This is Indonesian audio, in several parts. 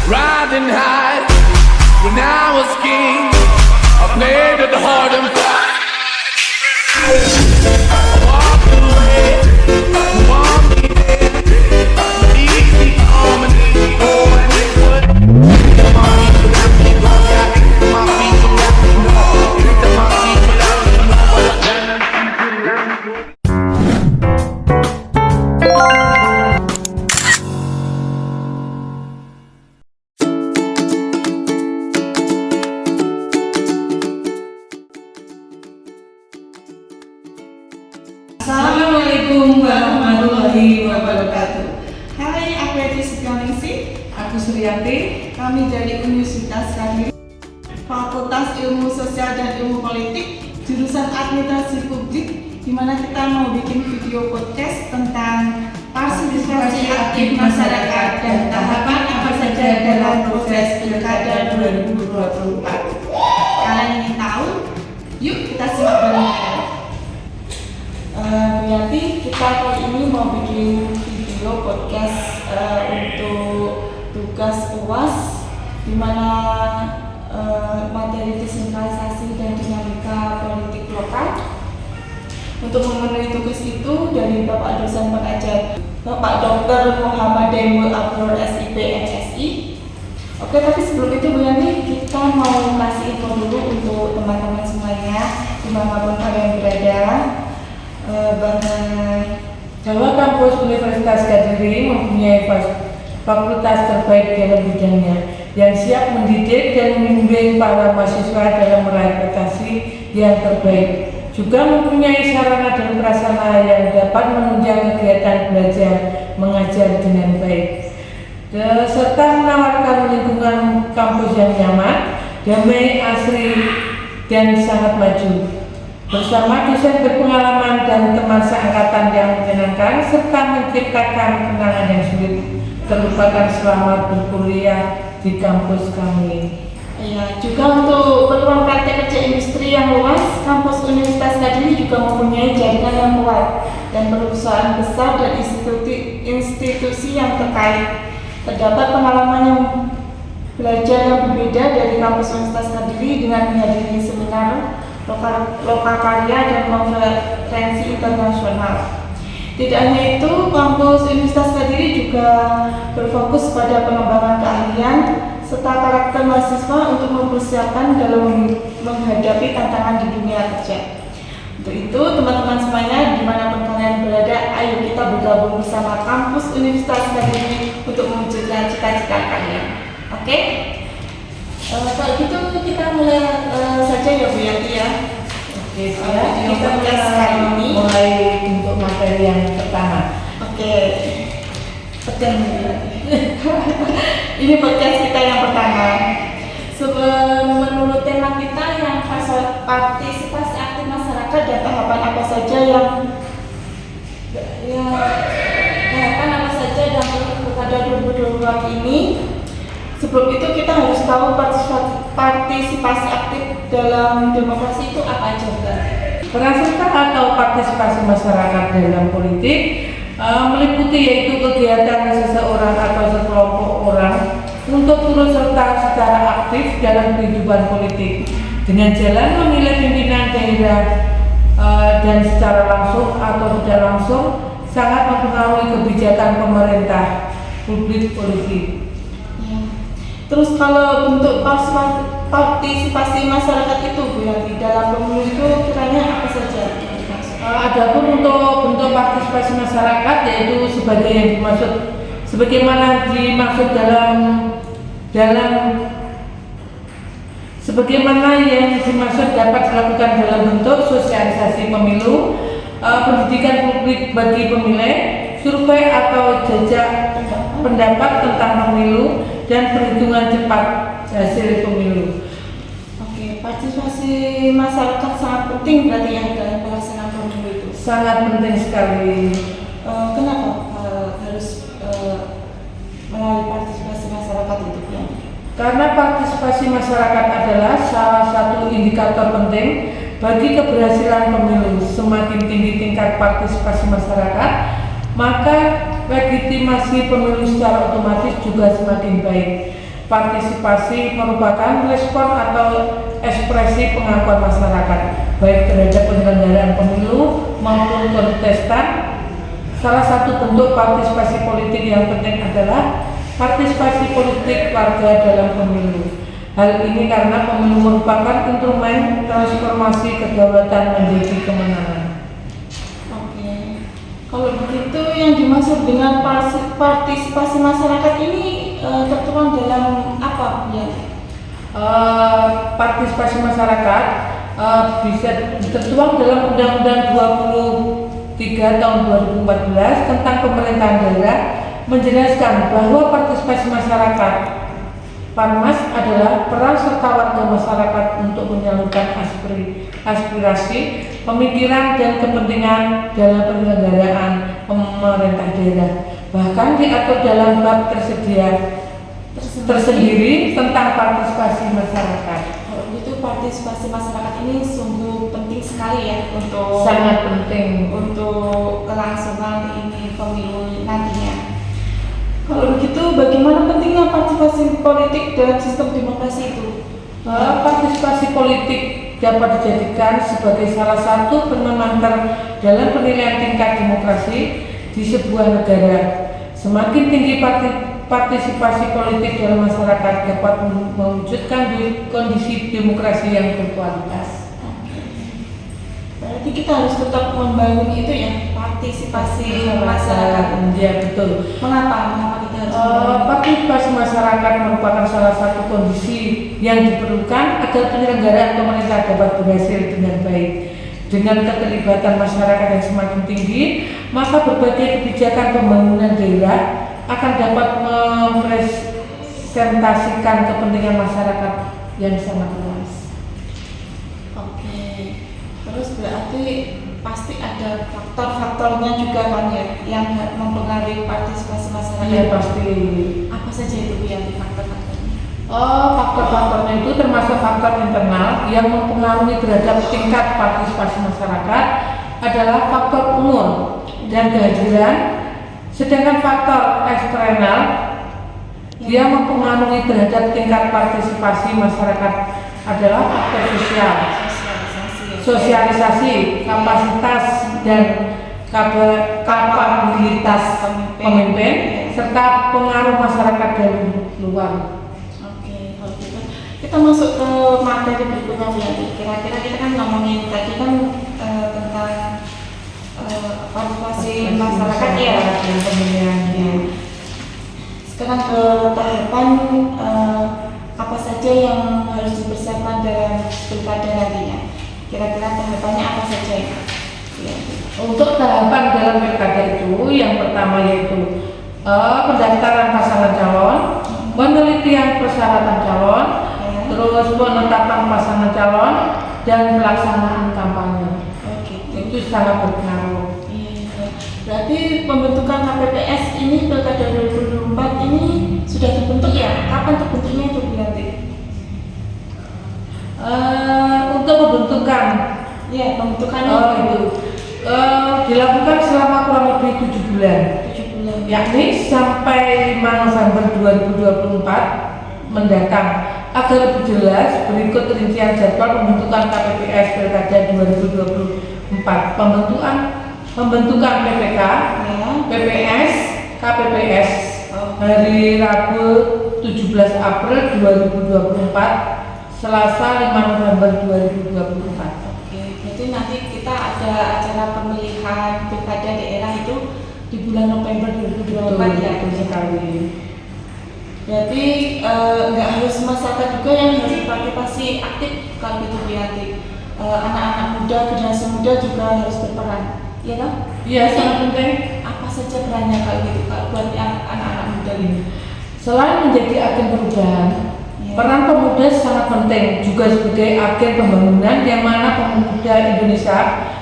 Riding high when I was king. I played at the hard and fast. I walked away. You want me there? Easy on and easy go and it would. My people out there, my people out there, my people out there. Assalamualaikum warahmatullahi wabarakatuh. Hai, aku Eti Ningsih. Aku Suryati. Kami dari Universitas Kadiri, Fakultas Ilmu Sosial dan Ilmu Politik, jurusan Administrasi Publik, di mana kita mau bikin video podcast tentang partisipasi aktif masyarakat dan tahapan apa saja dalam proses Pilkada 2024. Kalian ingin tahu? Yuk kita simak bareng. Berarti kita kali ini mau bikin video podcast untuk tugas UAS, di mana materi desentralisasi dan dinamika politik lokal. Untuk memenuhi tugas itu dari Bapak dosen pengajar Bapak Dr. Muhammad Daimul Abdur SIP MSI. Oke, tapi sebelum itu Bu Yani, kita mau kasih info dulu untuk teman-teman semuanya dimanapun kalian berada. Bahwa kampus Universitas Kadiri mempunyai fakultas terbaik dalam bidangnya yang siap mendidik dan membimbing para mahasiswa dalam meraih prestasi yang terbaik. Juga mempunyai sarana dan prasarana yang dapat menunjang kegiatan belajar mengajar dengan baik, serta menawarkan lingkungan kampus yang nyaman, damai, asri, dan sangat maju. Bersama dosen berpengalaman dan teman seangkatan yang menyenangkan, serta menciptakan kenangan yang sulit terlupakan selama berkuliah di kampus kami. Ya, juga untuk peluang praktek kerja industri yang luas, kampus Universitas Kadiri juga mempunyai jaringan yang kuat dan perusahaan besar dan institusi yang terkait. Terdapat pengalaman yang belajar yang berbeda dari kampus Universitas Kadiri dengan menghadiri seminar lokal karya dan konferensi internasional. Tidak hanya itu, kampus Universitas Kadiri juga berfokus pada pengembangan keahlian serta karakter mahasiswa untuk mempersiapkan dalam menghadapi tantangan di dunia kerja. Untuk itu, teman-teman semuanya dimanapun kalian berada, ayo kita bergabung bersama kampus Universitas Kadiri untuk mewujudkan cita-cita kalian. Oke? Kalau gitu kita mulai saja ya Bu Yanti ya. Oke, kita mulai untuk materi yang pertama. Oke. Ini podcast kita yang pertama. Menurut tema kita yang partisipasi aktif masyarakat dan tahapan apa saja dalam Pilkada 2024 ini. Sebelum itu kita harus tahu partisipasi aktif dalam demokrasi itu apa aja, Mbak? Peran serta atau partisipasi masyarakat dalam politik meliputi yaitu kegiatan seseorang atau sekelompok orang untuk turut serta secara aktif dalam kehidupan politik dengan jalan memilih pimpinan daerah dan secara langsung atau tidak langsung sangat mempengaruhi kebijakan pemerintah publik politik. Terus kalau bentuk partisipasi masyarakat itu Bu Yanti dalam pemilu itu kiranya apa saja? Adapun untuk bentuk partisipasi masyarakat yaitu sebagaimana dimaksud sebagaimana yang dimaksud dapat dilakukan dalam bentuk sosialisasi pemilu, pendidikan publik bagi pemilih, survei atau jajak pendapat tentang pemilu, dan perhitungan cepat hasil pemilu. Oke, partisipasi masyarakat sangat penting berarti ya dalam pelaksanaan pemilu itu. Sangat penting sekali. Kenapa harus melalui partisipasi masyarakat itu ya? Karena partisipasi masyarakat adalah salah satu indikator penting bagi keberhasilan pemilu. Semakin tinggi tingkat partisipasi masyarakat, maka legitimasi pemilu secara otomatis juga semakin baik. Partisipasi merupakan respon atau ekspresi pengakuan masyarakat baik terhadap penyelenggaraan pemilu maupun kontestan. Salah satu bentuk partisipasi politik yang penting adalah partisipasi politik warga dalam pemilu. Hal ini karena pemilu merupakan instrumen transformasi kedaulatan menjadi kemenangan. Oke. Kalau begitu yang dimaksud dengan partisipasi masyarakat ini tertuang dalam apa ya? Partisipasi masyarakat bisa tertuang dalam Undang-Undang 23 tahun 2014 tentang pemerintahan daerah, menjelaskan bahwa partisipasi masyarakat Parmas adalah peran serta warga masyarakat untuk menyalurkan aspirasi, pemikiran dan kepentingan dalam penyelenggaraan pemerintah daerah. Bahkan diatur dalam bab tersendiri tentang partisipasi masyarakat. Kalau begitu partisipasi masyarakat ini sungguh penting sekali ya untuk Sangat penting untuk kelangsungan ini pemilu nantinya. Kalau begitu bagaimana pentingnya partisipasi politik dalam sistem demokrasi itu? Partisipasi politik dapat dijadikan sebagai salah satu penemantar dalam penilaian tingkat demokrasi di sebuah negara. Semakin tinggi partisipasi politik dalam masyarakat dapat mewujudkan kondisi demokrasi yang berkualitas. Berarti kita harus tetap membangun itu ya, partisipasi masyarakat. Ya betul. Mengapa kita harus membangun? Partisipasi masyarakat merupakan salah satu kondisi yang diperlukan agar penyelenggaraan pemerintah dapat berhasil dengan baik. Dengan keterlibatan masyarakat yang semakin tinggi, maka berbagai kebijakan pembangunan daerah akan dapat merepresentasikan kepentingan masyarakat yang sangat luas. Oke, terus berarti pasti ada faktor-faktornya juga kan ya yang mempengaruhi partisipasi masyarakat. Iya pasti. Apa saja itu yang faktor-faktornya? Faktor-faktornya itu termasuk faktor internal yang mempengaruhi terhadap tingkat partisipasi masyarakat adalah faktor umur dan kehadiran, sedangkan faktor eksternal yang mempengaruhi terhadap tingkat partisipasi masyarakat adalah faktor sosial, sosialisasi, kapasitas dan kapabilitas pemimpin serta pengaruh masyarakat dari luar. Kita masuk ke materi berikutnya Bu Yanti. Kira-kira kita kan ngomongin tadi kan tentang partisipasi masyarakat ya dan pemilihan. Sekarang ke tahapan apa saja yang harus dipersiapkan dalam pilkada nantinya. Kira-kira tahapannya apa saja ya? Untuk tahapan dalam pilkada itu yang pertama yaitu pendaftaran pasangan calon, penelitian persyaratan calon, terus penetapan pasangan calon dan pelaksanaan kampanye. Itu sangat berpengaruh. Berarti pembentukan KPPS ini pilkada 2024 ini sudah terbentuk ya? Kapan terbentuknya itu Bu Yanti? Untuk pembentukan, pembentukannya itu dilakukan selama kurang lebih 7 bulan, yakni sampai 5 November 2024 mendatang. Agar lebih jelas, berikut rincian jadwal pembentukan KPPS Pilkada 2024. Pembentukan PPK, PPS, KPPS hari Rabu 17 April 2024, Selasa 5 November 2024. Berarti nanti kita ada acara pemilihan pilkada daerah itu di bulan November 2024 ya. Betul sekali. Berarti nggak harus masyarakat juga yang harus berpartisipasi aktif kalau gitu Bu Yanti. Anak-anak muda, generasi muda juga harus berperan, ya kan? Iya, sangat penting. Apa saja perannya kalau gitu kalau buat yang anak-anak muda ini? Selain menjadi agen perubahan, peran pemuda sangat penting juga sebagai agen pembangunan yang mana pemuda Indonesia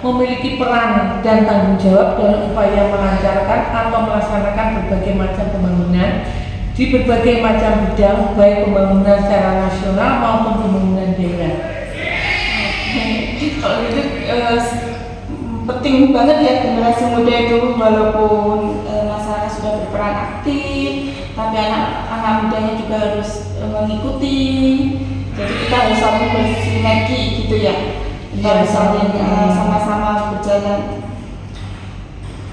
memiliki peran dan tanggung jawab dalam upaya melancarkan atau melaksanakan berbagai macam pembangunan di berbagai macam bidang, baik pembangunan secara nasional maupun pembangunan daerah. Kalau gitu penting banget ya generasi muda itu, walaupun masyarakat sudah berperan aktif, tapi anak-anak mudanya juga harus mengikuti. Jadi kita harus saling bersinergi gitu ya. Kita harus saling sama-sama berjalan.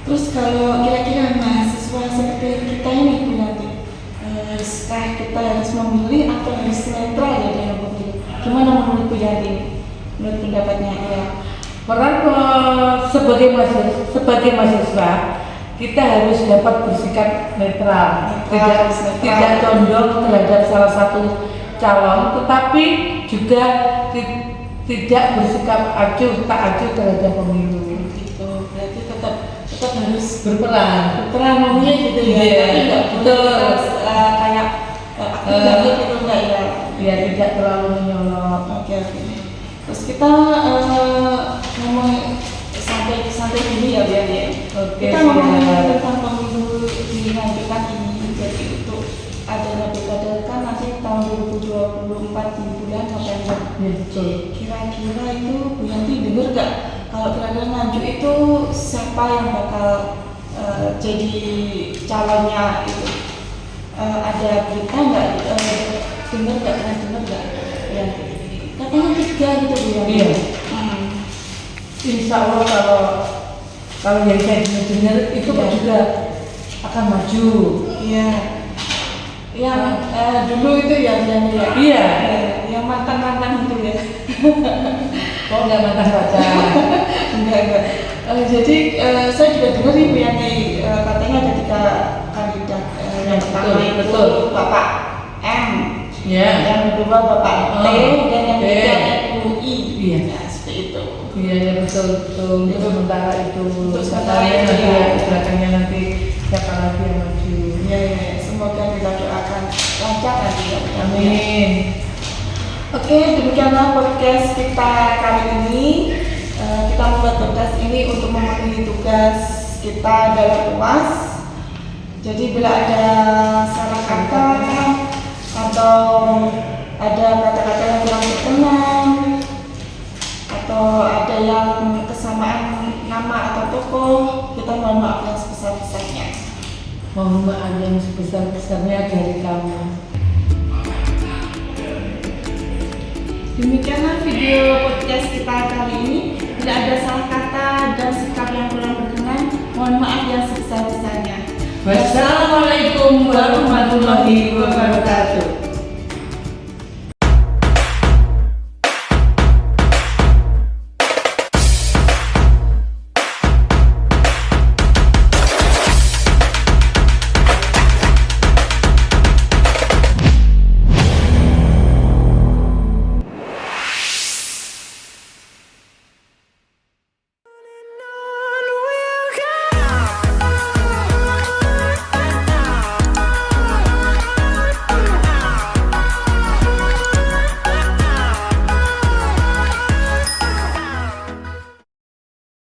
Terus kalau kira-kira mahasiswa seperti kita ini Bu Yanti, haruskah kita harus memilih atau harus netral ya dalam pemilih? Gimana menurut Bu Yanti? Menurut pendapatnya ya. Peran sebagai mahasiswa kita harus dapat bersikap netral, tidak condong terhadap salah satu calon, tetapi juga tidak bersikap acuh tak acuh terhadap pemilu. Gitu. Berarti tetap harus berperan memilih gitu ya. Tapi nggak betul. Kayak aktif gitu enggak ya? Ya tidak terlalu menyolok. Oke. Terus kita ngomong santai gini ya biar ya. Oke, Kita ngomongin siap. tentang pemilu dilanjutkan ini. Jadi untuk adalah pilkada kan nanti tahun 2024 di bulan November. Ya, betul. Kira-kira itu Bu Yanti dengar gak kalau pilkada maju itu siapa yang bakal jadi calonnya itu? Ada berita nggak? Dengar nggak? Pernah dengar nggak? Ya. Katanya 3 gitu Bu Yanti. Iya. Insya Allah kalau yang saya dengar itu juga akan maju. Iya. Yang dulu itu ya Bu Yanti ya. Iya. Yang mantan itu ya. Kok nggak mantan pacar? Enggak. Jadi saya juga dengar nih Bu Yanti katanya ada 3 kandidat. Yang pertama betul. itu Bapak M, Ya. yang kedua Bapak T, dan yang ketiga UI. Iya. Ya, seperti itu. Iya ya betul. Itu sementara itu. Untuk sementara itu, nanti ya. belakangnya nanti siapa lagi yang maju. Ya, semoga kita doakan lancar nanti ya. Amin. Oke, demikianlah podcast kita kali ini. Kita membuat podcast ini untuk memenuhi tugas kita dalam UAS. Jadi bila ada salah kata atau ada kata-kata yang kurang berkenan atau ada yang kesamaan nama atau tokoh, kita mohon maaf yang sebesar-besarnya. Mohon maaf yang sebesar-besarnya dari kamu. Demikianlah video podcast kita kali ini. Bila ada salah kata dan sikap yang kurang berkenan, mohon maaf yang sebesar-besarnya. Wassalamualaikum warahmatullahi wabarakatuh.